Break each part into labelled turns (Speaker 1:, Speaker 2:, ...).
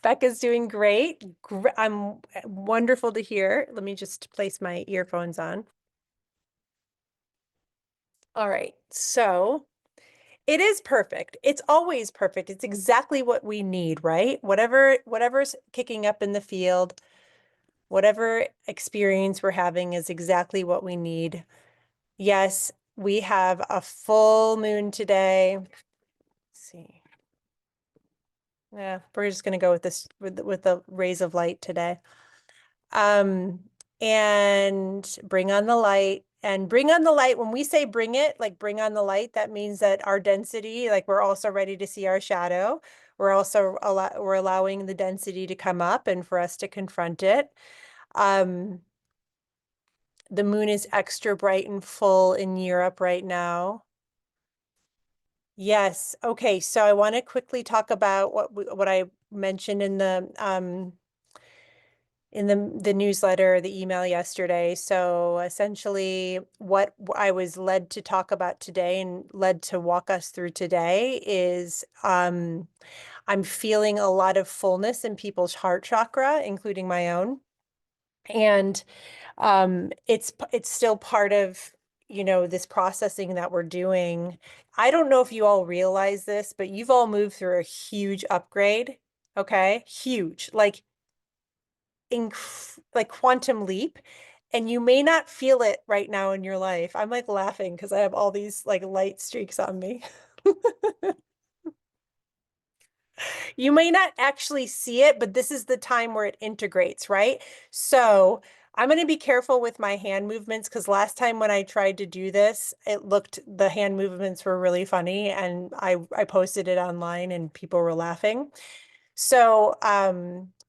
Speaker 1: Becca's doing great. I'm wonderful to hear. Let me just place my earphones on. All right. So it is perfect. It's always perfect. It's exactly what we need, right? Whatever's kicking up in the field, whatever experience we're having is exactly what we need. Yes, we have a full moon today. Let's see. Yeah, we're just gonna go with this with the rays of light today. Um, and bring on the light. And bring on the light. When we say bring it, like bring on the light, that means that our density, like we're also ready to see our shadow. We're also we're allowing the density to come up and for us to confront it. Um, the moon is extra bright and full in Europe right now. Yes. Okay. So I want to quickly talk about what I mentioned in the newsletter, the email yesterday. So essentially what I was led to talk about today and led to walk us through today is I'm feeling a lot of fullness in people's heart chakra, including my own. And it's still part of, this processing that we're doing. I don't know if you all realize this, but you've all moved through a huge upgrade. Okay, huge, like quantum leap, and you may not feel it right now in your life. I'm like laughing because I have all these like light streaks on me. You may not actually see it, but this is the time where it integrates, right? So I'm going to be careful with my hand movements because last time when I tried to do this, the hand movements were really funny and I posted it online and people were laughing. So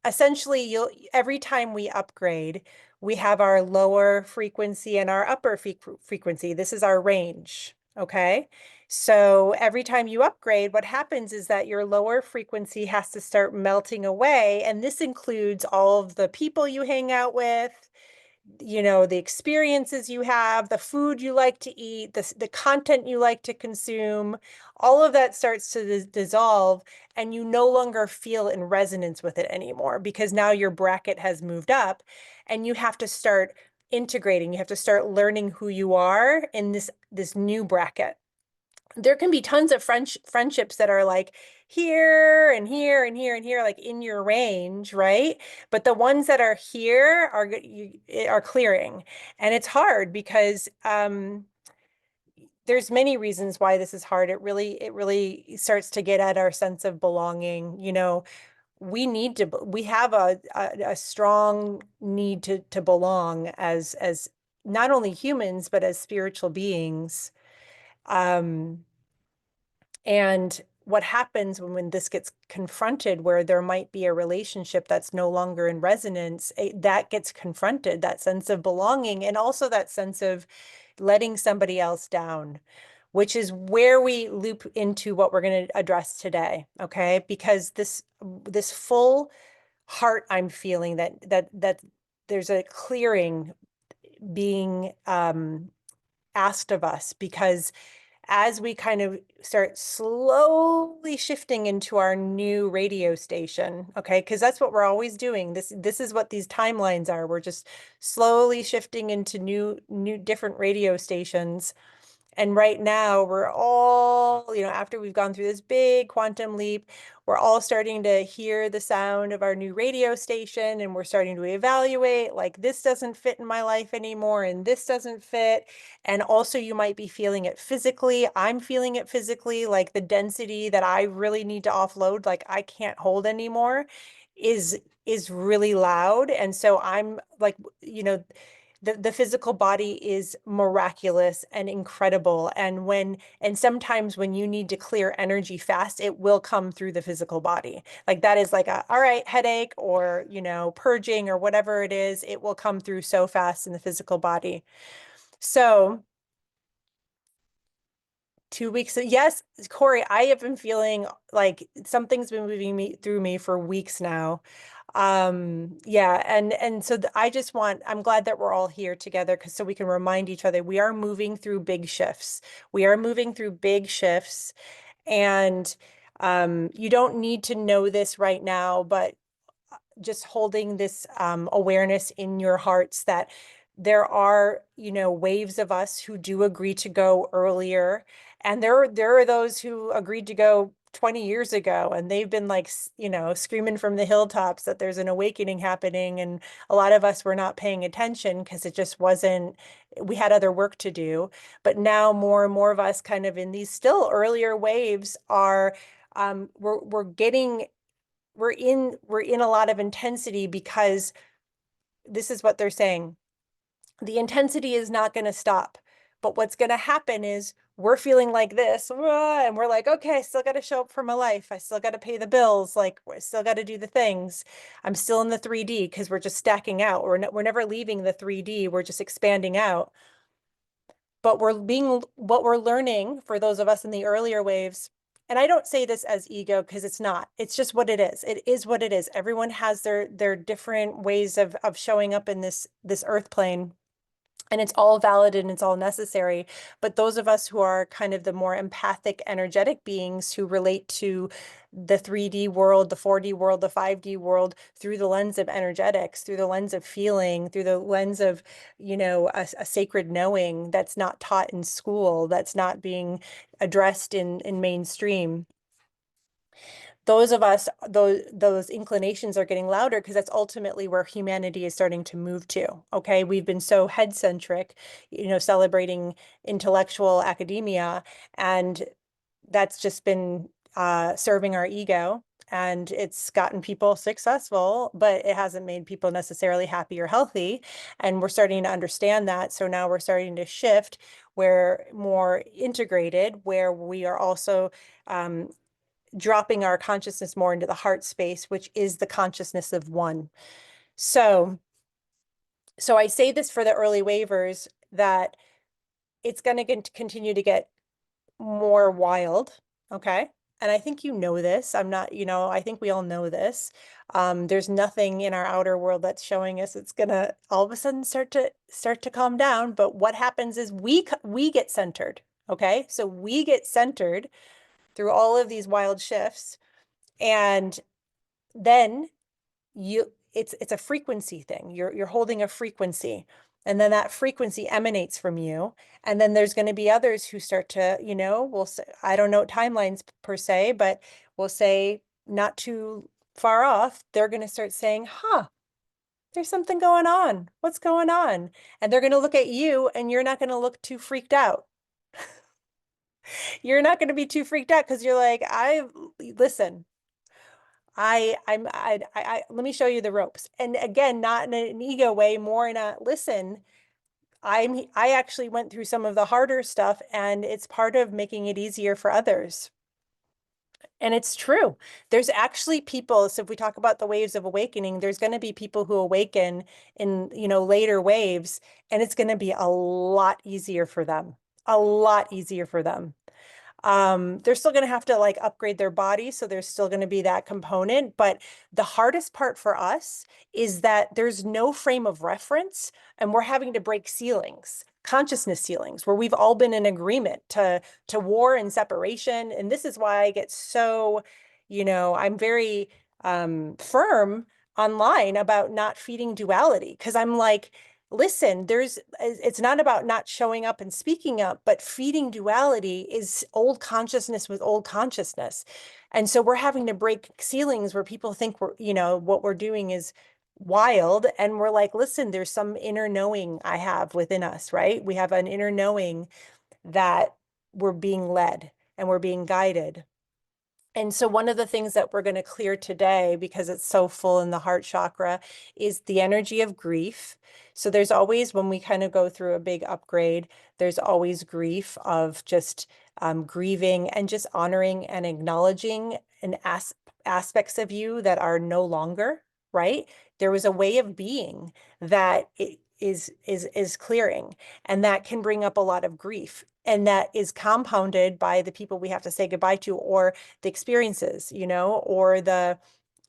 Speaker 1: essentially, every time we upgrade, we have our lower frequency and our upper frequency. This is our range, okay? So every time you upgrade, what happens is that your lower frequency has to start melting away, and this includes all of the people you hang out with, the experiences you have, the food you like to eat, the content you like to consume, all of that starts to dissolve and you no longer feel in resonance with it anymore because now your bracket has moved up and you have to start integrating. You have to start learning who you are in this new bracket. There can be tons of friendships that are like here and here and here and here, like in your range, right? But the ones that are here are clearing, and it's hard because there's many reasons why this is hard. It really starts to get at our sense of belonging. We have a strong need to belong as not only humans but as spiritual beings. Um, And what happens when this gets confronted, where there might be a relationship that's no longer in resonance, that gets confronted, that sense of belonging, and also that sense of letting somebody else down, which is where we loop into what we're going to address today, okay? Because this full heart I'm feeling that there's a clearing being asked of us because as we kind of start slowly shifting into our new radio station, okay, because that's what we're always doing. This is what these timelines are. We're just slowly shifting into new different radio stations. And right now, we're all, after we've gone through this big quantum leap, we're all starting to hear the sound of our new radio station and we're starting to evaluate, like, this doesn't fit in my life anymore and this doesn't fit. And also, you might be feeling it physically. I'm feeling it physically, like the density that I really need to offload, like I can't hold anymore, is really loud. And so I'm like, the physical body is miraculous and incredible. And sometimes when you need to clear energy fast, it will come through the physical body. Like that is like all right, headache or, purging or whatever it is, it will come through so fast in the physical body. So 2 weeks. Yes, Corey, I have been feeling like something's been moving through me for weeks now. Yeah, and so I'm glad that we're all here together because so we can remind each other we are moving through big shifts. We are moving through big shifts, and you don't need to know this right now, but just holding this awareness in your hearts that there are, waves of us who do agree to go earlier. And there are those who agreed to go 20 years ago, and they've been like, screaming from the hilltops that there's an awakening happening. And a lot of us were not paying attention because it just wasn't, we had other work to do. But now more and more of us kind of in these still earlier waves are, we're getting, we're in a lot of intensity because this is what they're saying. The intensity is not going to stop. But what's going to happen is we're feeling like this, and we're like, okay, I still got to show up for my life. I still got to pay the bills. Like, I still got to do the things. I'm still in the 3D because we're just stacking out. We're never leaving the 3D. We're just expanding out. But what we're learning for those of us in the earlier waves, and I don't say this as ego because it's not. It's just what it is. It is what it is. Everyone has their different ways of showing up in this earth plane. And it's all valid and it's all necessary. But those of us who are kind of the more empathic, energetic beings who relate to the 3D world, the 4D world, the 5D world through the lens of energetics, through the lens of feeling, through the lens of, a sacred knowing that's not taught in school, that's not being addressed in mainstream. Those of us, those inclinations are getting louder because that's ultimately where humanity is starting to move to. Okay, we've been so head centric, celebrating intellectual academia, and that's just been serving our ego. And it's gotten people successful, but it hasn't made people necessarily happy or healthy. And we're starting to understand that. So now we're starting to shift where more integrated, where we are also dropping our consciousness more into the heart space, which is the consciousness of one. So I say this for the early waivers that it's going to continue to get more wild. Okay. And I think this. I'm not, I think we all know this. There's nothing in our outer world that's showing us it's gonna all of a sudden start to calm down. But what happens is we get centered. Okay. So we get centered through all of these wild shifts. And then it's a frequency thing. You're holding a frequency, and then that frequency emanates from you. And then there's going to be others who start to, we'll say, I don't know timelines per se, but we'll say not too far off, they're going to start saying, huh, there's something going on. What's going on? And they're going to look at you, and you're not going to look too freaked out. You're not going to be too freaked out because you're like, listen, let me show you the ropes. And again, not in an ego way, more in a, listen, I actually went through some of the harder stuff, and it's part of making it easier for others. And it's true. There's actually people, so if we talk about the waves of awakening, there's going to be people who awaken in, later waves, and it's going to be a lot easier for them. A lot easier for them. They're still going to have to like upgrade their body. So there's still going to be that component. But the hardest part for us is that there's no frame of reference, and we're having to break ceilings, consciousness ceilings, where we've all been in agreement to war and separation. And this is why I get so, I'm very firm online about not feeding duality, because I'm like, listen, it's not about not showing up and speaking up, but feeding duality is old consciousness with old consciousness. And so we're having to break ceilings where people think what we're doing is wild. And we're like, listen, there's some inner knowing I have within us, right? We have an inner knowing that we're being led and we're being guided. And so one of the things that we're going to clear today, because it's so full in the heart chakra, is the energy of grief. So there's always, when we kind of go through a big upgrade, there's always grief of just grieving and just honoring and acknowledging aspects of you that are no longer, right? There was a way of being that it is clearing, and that can bring up a lot of grief. And that is compounded by the people we have to say goodbye to, or the experiences, or the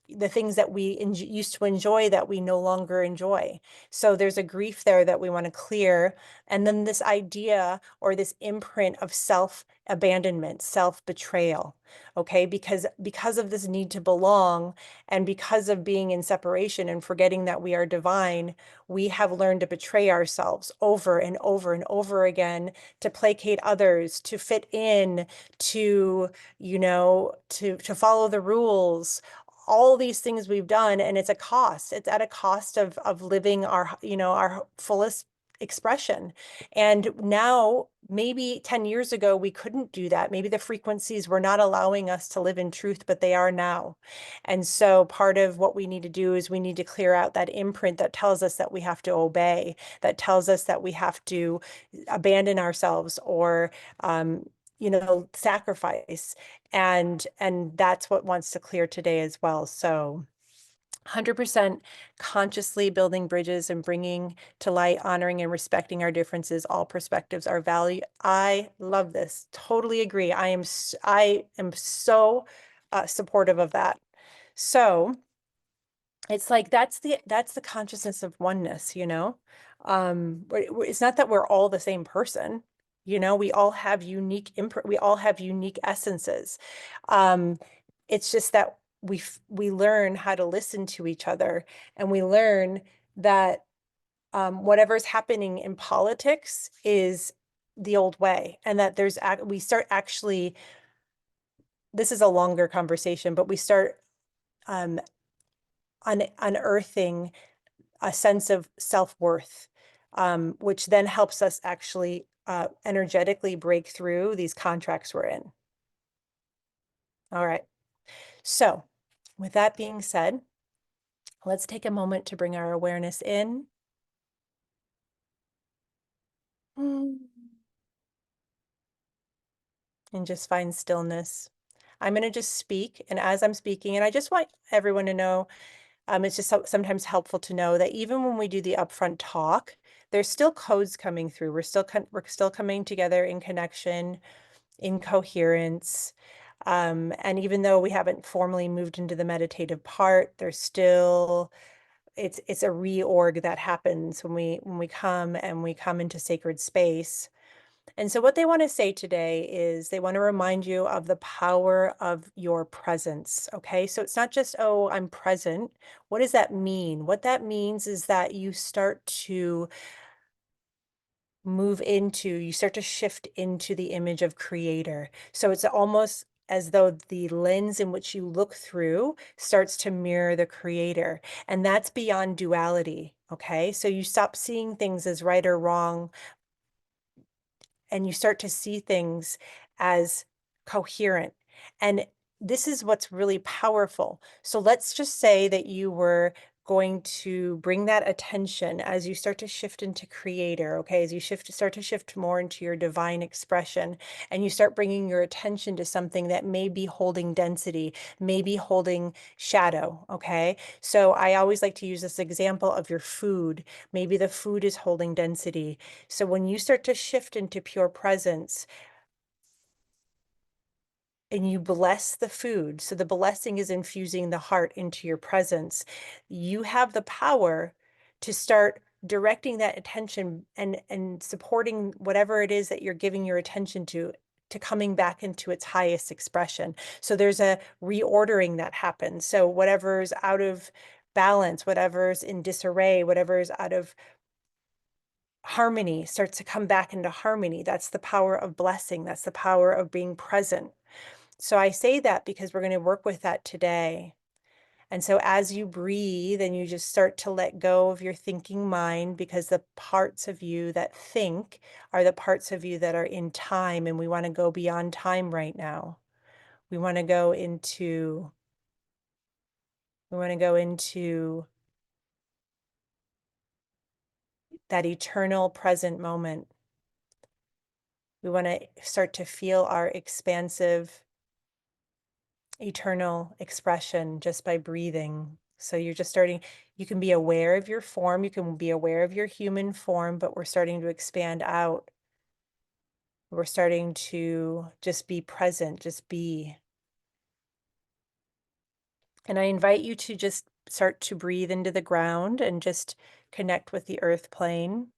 Speaker 1: the things that we used to enjoy that we no longer enjoy. So there's a grief there that we want to clear. And then this idea or this imprint of self-abandonment, self-betrayal, okay? Because of this need to belong and because of being in separation and forgetting that we are divine, we have learned to betray ourselves over and over and over again to placate others, to fit in, to, to follow the rules, all these things we've done, and it's a cost. It's at a cost of living our, our fullest expression. And now, maybe 10 years ago, we couldn't do that. Maybe the frequencies were not allowing us to live in truth, but they are now. And so part of what we need to do is we need to clear out that imprint that tells us that we have to obey, that tells us that we have to abandon ourselves or sacrifice. And that's what wants to clear today as well. So 100% consciously building bridges and bringing to light, honoring and respecting our differences, all perspectives, our value. I love this. Totally agree. I am so supportive of that. So it's like that's the consciousness of oneness, it's not that we're all the same person, we all have unique imprint, we all have unique essences. um it's just that we learn how to listen to each other, and we learn that whatever's happening in politics is the old way, and that we start actually, this is a longer conversation, but we start um unearthing a sense of self-worth, which then helps us actually energetically break through these contracts we're in. All right. So with that being said, let's take a moment to bring our awareness in. And just find stillness. I'm going to just speak. And as I'm speaking, and I just want everyone to know, it's just sometimes helpful to know that even when we do the upfront talk, there's still codes coming through. We're still coming together in connection, in coherence. And even though we haven't formally moved into the meditative part, there's still, it's a reorg that happens when we come into sacred space. And so what they want to say today is they want to remind you of the power of your presence. Okay. So it's not just, oh, I'm present. What does that mean? What that means is that you start to you start to shift into the image of creator. So it's almost as though the lens in which you look through starts to mirror the creator. And that's beyond duality. Okay. So you stop seeing things as right or wrong, and you start to see things as coherent. And this is what's really powerful. So let's just say that you were going to bring that attention as you start to shift into creator, okay? As you start to shift more into your divine expression, and you start bringing your attention to something that may be holding density, may be holding shadow, okay? So I always like to use this example of your food. Maybe the food is holding density. So when you start to shift into pure presence, and you bless the food, so the blessing is infusing the heart into your presence, you have the power to start directing that attention and supporting whatever it is that you're giving your attention to coming back into its highest expression. So there's a reordering that happens. So whatever's out of balance, whatever's in disarray, whatever's out of harmony starts to come back into harmony. That's the power of blessing. That's the power of being present. So I say that because we're going to work with that today. And so as you breathe and you just start to let go of your thinking mind, because the parts of you that think are the parts of you that are in time, and we want to go beyond time right now. We want to go into that eternal present moment. We want to start to feel our expansive eternal expression just by breathing. So you're just starting, you can be aware of your form, you can be aware of your human form, but we're starting to expand out. We're starting to just be present, just be. And I invite you to just start to breathe into the ground and just connect with the earth plane.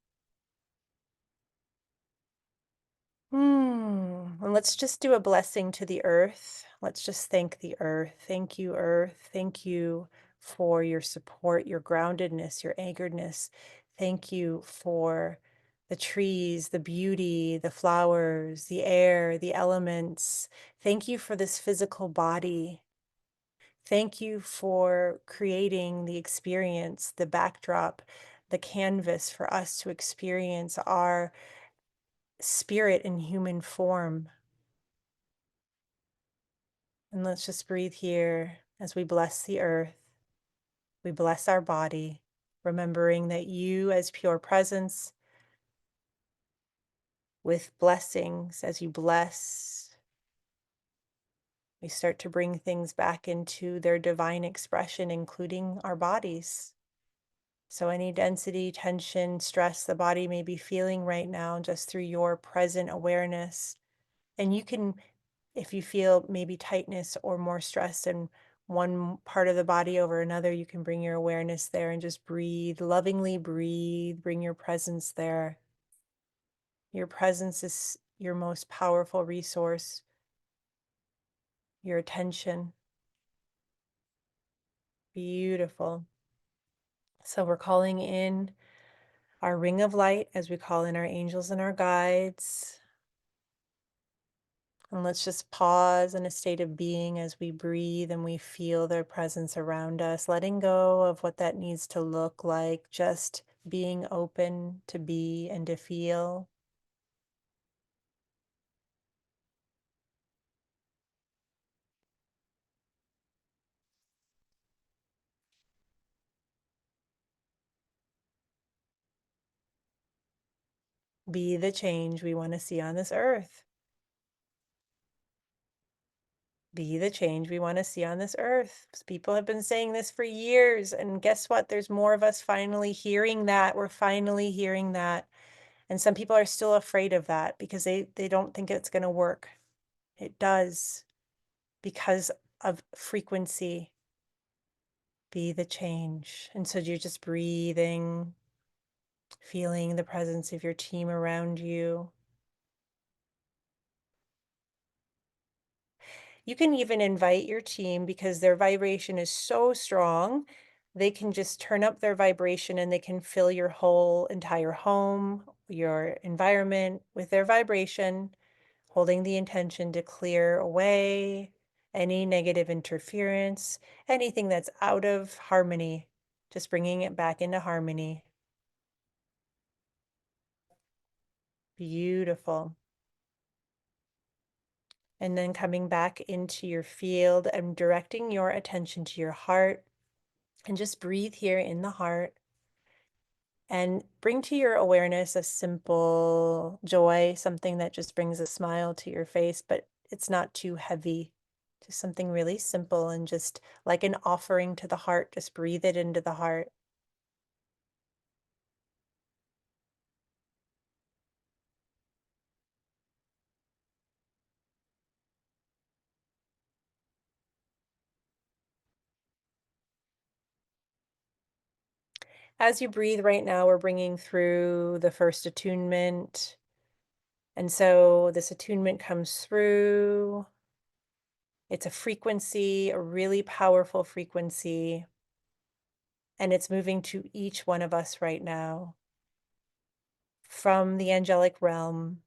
Speaker 1: And let's just do a blessing to the earth. Let's just thank the earth. Thank you, earth. Thank you for your support, your groundedness, your anchoredness. Thank you for the trees, the beauty, the flowers, the air, the elements. Thank you for this physical body. Thank you for creating the experience, the backdrop, the canvas for us to experience our spirit in human form. And let's just breathe here as we bless the earth. We bless our body, remembering that you, as pure presence, with blessings, as you bless, we start to bring things back into their divine expression, including our bodies. So any density, tension, stress the body may be feeling right now, just through your present awareness. And you can, if you feel maybe tightness or more stress in one part of the body over another, you can bring your awareness there and just breathe, lovingly breathe, bring your presence there. Your presence is your most powerful resource, your attention. Beautiful. So we're calling in our ring of light as we call in our angels and our guides. And let's just pause in a state of being as we breathe and we feel their presence around us, letting go of what that needs to look like, just being open to be and to feel. Be the change we want to see on this earth. Be the change we want to see on this earth. People have been saying this for years, and guess what? There's more of us finally hearing that. We're finally hearing that. And some people are still afraid of that because they don't think it's going to work. It does, because of frequency. Be the change. And so you're just breathing, feeling the presence of your team around you. You can even invite your team, because their vibration is so strong, they can just turn up their vibration and they can fill your whole entire home, your environment with their vibration, holding the intention to clear away any negative interference, anything that's out of harmony, just bringing it back into harmony. Beautiful. And then coming back into your field and directing your attention to your heart, and just breathe here in the heart and bring to your awareness a simple joy, something that just brings a smile to your face, but it's not too heavy. Just something really simple and just like an offering to the heart. Just breathe it into the heart. As you breathe right now, we're bringing through the first attunement. And so this attunement comes through. It's a frequency, a really powerful frequency. And it's moving to each one of us right now from the angelic realm.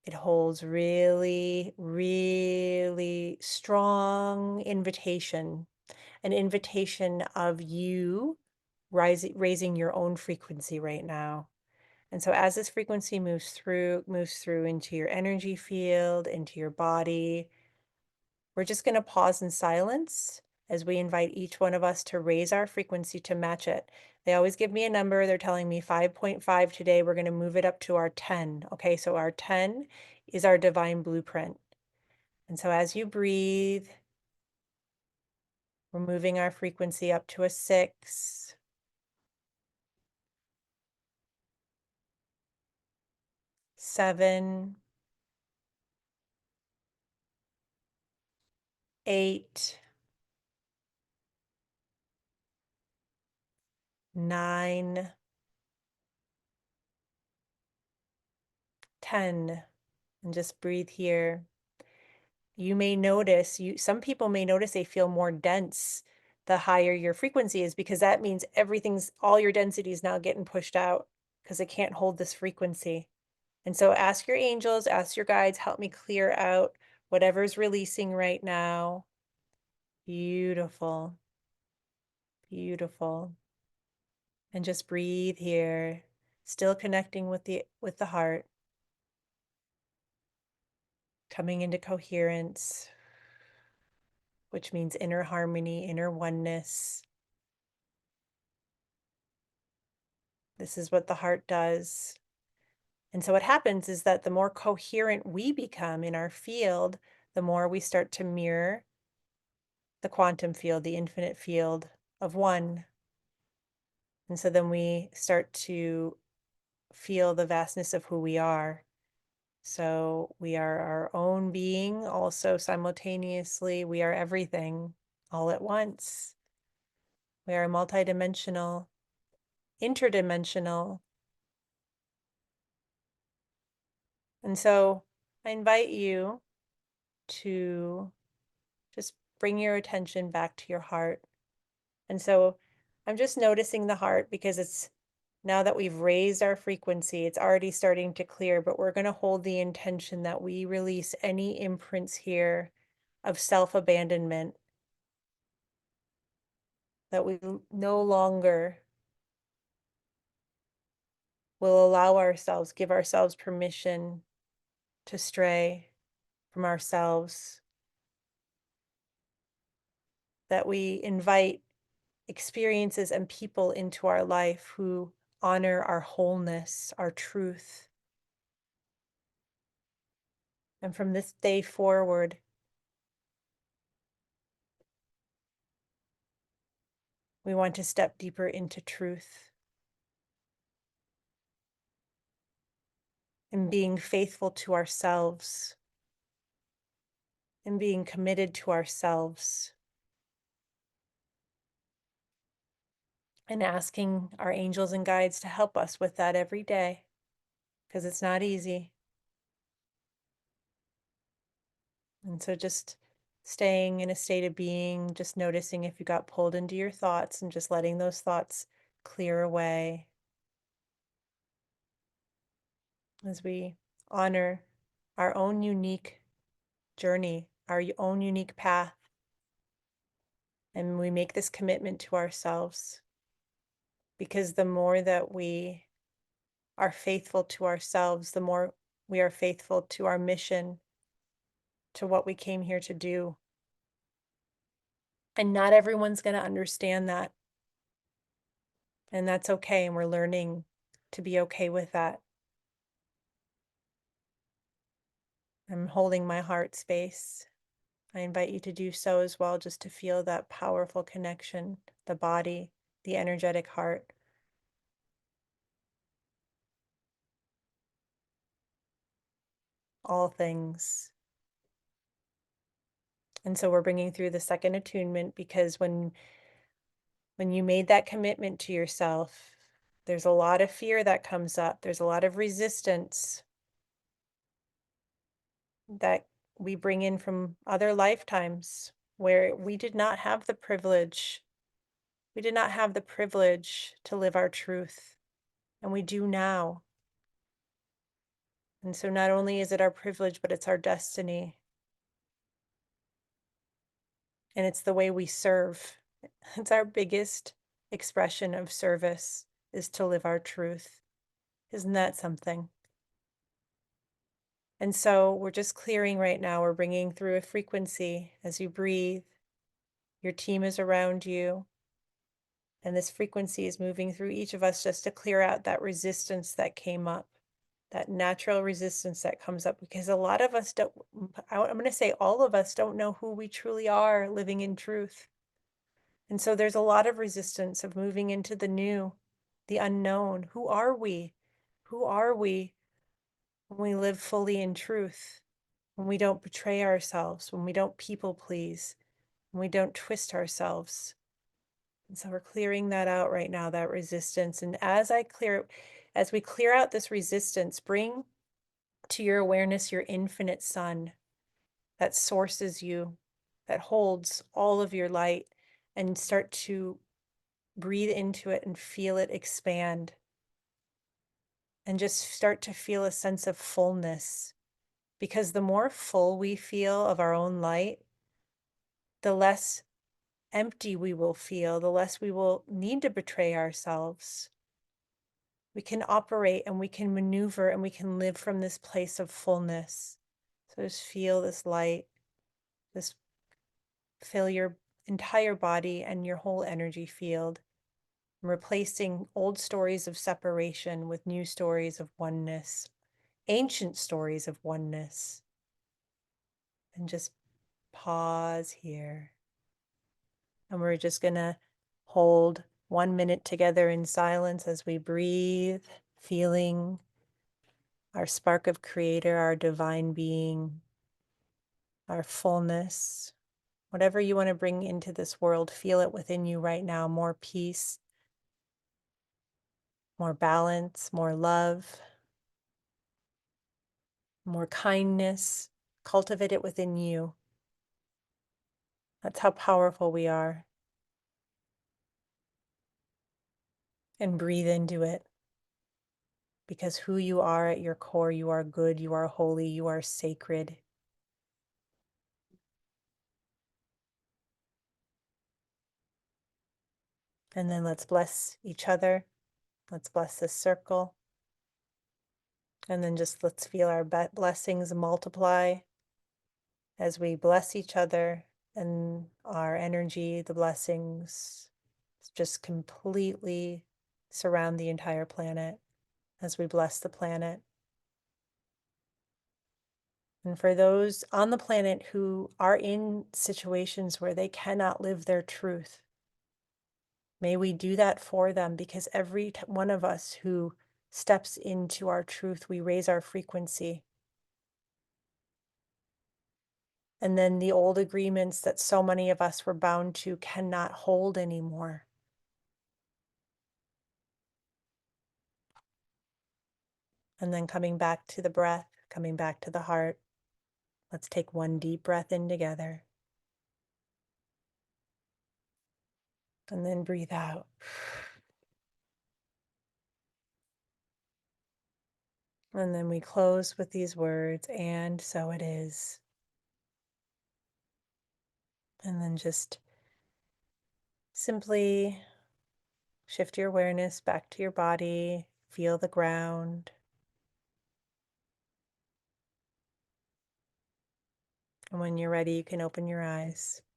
Speaker 1: It holds really, really strong invitation, an invitation of you raising your own frequency right now. And so as this frequency moves through into your energy field, into your body, we're just going to pause in silence as we invite each one of us to raise our frequency to match it. They always give me a number. They're telling me 5.5 today. We're going to move it up to our 10. Okay, so our 10 is our divine blueprint. And so as you breathe, we're moving our frequency up to a 6, 7, 8, 9, 10, and just breathe here. You may notice, some people may notice they feel more dense the higher your frequency is, because that means all your density is now getting pushed out because it can't hold this frequency. And so ask your angels, ask your guides, help me clear out whatever's releasing right now. Beautiful, beautiful. And just breathe here, still connecting with the heart, coming into coherence, which means inner harmony, inner oneness. This is what the heart does. And so what happens is that the more coherent we become in our field, the more we start to mirror the quantum field, the infinite field of one. And so then we start to feel the vastness of who we are. So we are our own being, also simultaneously, we are everything all at once. We are multidimensional, interdimensional. And so I invite you to just bring your attention back to your heart. And so I'm just noticing the heart because it's now that we've raised our frequency, it's already starting to clear, but we're going to hold the intention that we release any imprints here of self-abandonment, that we no longer will allow ourselves, give ourselves permission to stray from ourselves, that we invite experiences and people into our life who honor our wholeness, our truth. And from this day forward, we want to step deeper into truth and being faithful to ourselves and being committed to ourselves and asking our angels and guides to help us with that every day, because it's not easy. And so just staying in a state of being, just noticing if you got pulled into your thoughts and just letting those thoughts clear away as we honor our own unique journey, our own unique path. And we make this commitment to ourselves, because the more that we are faithful to ourselves, the more we are faithful to our mission, to what we came here to do. And not everyone's going to understand that. And that's okay. And we're learning to be okay with that. I'm holding my heart space. I invite you to do so as well, just to feel that powerful connection, the body, the energetic heart. All things. And so we're bringing through the second attunement, because when you made that commitment to yourself, there's a lot of fear that comes up. There's a lot of resistance that we bring in from other lifetimes where we did not have the privilege. We did not have the privilege to live our truth, and we do now. And so not only is it our privilege, but it's our destiny. And it's the way we serve. It's our biggest expression of service, is to live our truth. Isn't that something? And so we're just clearing right now. We're bringing through a frequency as you breathe. Your team is around you. And this frequency is moving through each of us just to clear out that resistance that came up, that natural resistance that comes up, because a lot of us don't, I'm going to say all of us don't know who we truly are living in truth. And so there's a lot of resistance of moving into the new, the unknown. Who are we? Who are we when we live fully in truth? When we don't betray ourselves, when we don't people please, when we don't twist ourselves. And so we're clearing that out right now, that resistance. And as we clear out this resistance, bring to your awareness your infinite sun that sources you, that holds all of your light, and start to breathe into it and feel it expand. And just start to feel a sense of fullness. Because the more full we feel of our own light, the less empty we will feel, the less we will need to betray ourselves. We can operate and we can maneuver and we can live from this place of fullness. So just feel this light, this fill your entire body and your whole energy field, replacing old stories of separation with new stories of oneness, ancient stories of oneness. And just pause here. And we're just going to hold 1 minute together in silence as we breathe, feeling our spark of creator, our divine being, our fullness. Whatever you want to bring into this world, feel it within you right now. More peace, more balance, more love, more kindness. Cultivate it within you. That's how powerful we are. And breathe into it. Because who you are at your core, you are good, you are holy, you are sacred. And then let's bless each other. Let's bless this circle. And then just let's feel our blessings multiply as we bless each other, and our energy, the blessings, just completely surround the entire planet as we bless the planet. And for those on the planet who are in situations where they cannot live their truth, may we do that for them, because every one of us who steps into our truth, we raise our frequency. And then the old agreements that so many of us were bound to cannot hold anymore. And then coming back to the breath, coming back to the heart. Let's take one deep breath in together. And then breathe out. And then we close with these words, and so it is. And then just simply shift your awareness back to your body, feel the ground. And when you're ready, you can open your eyes.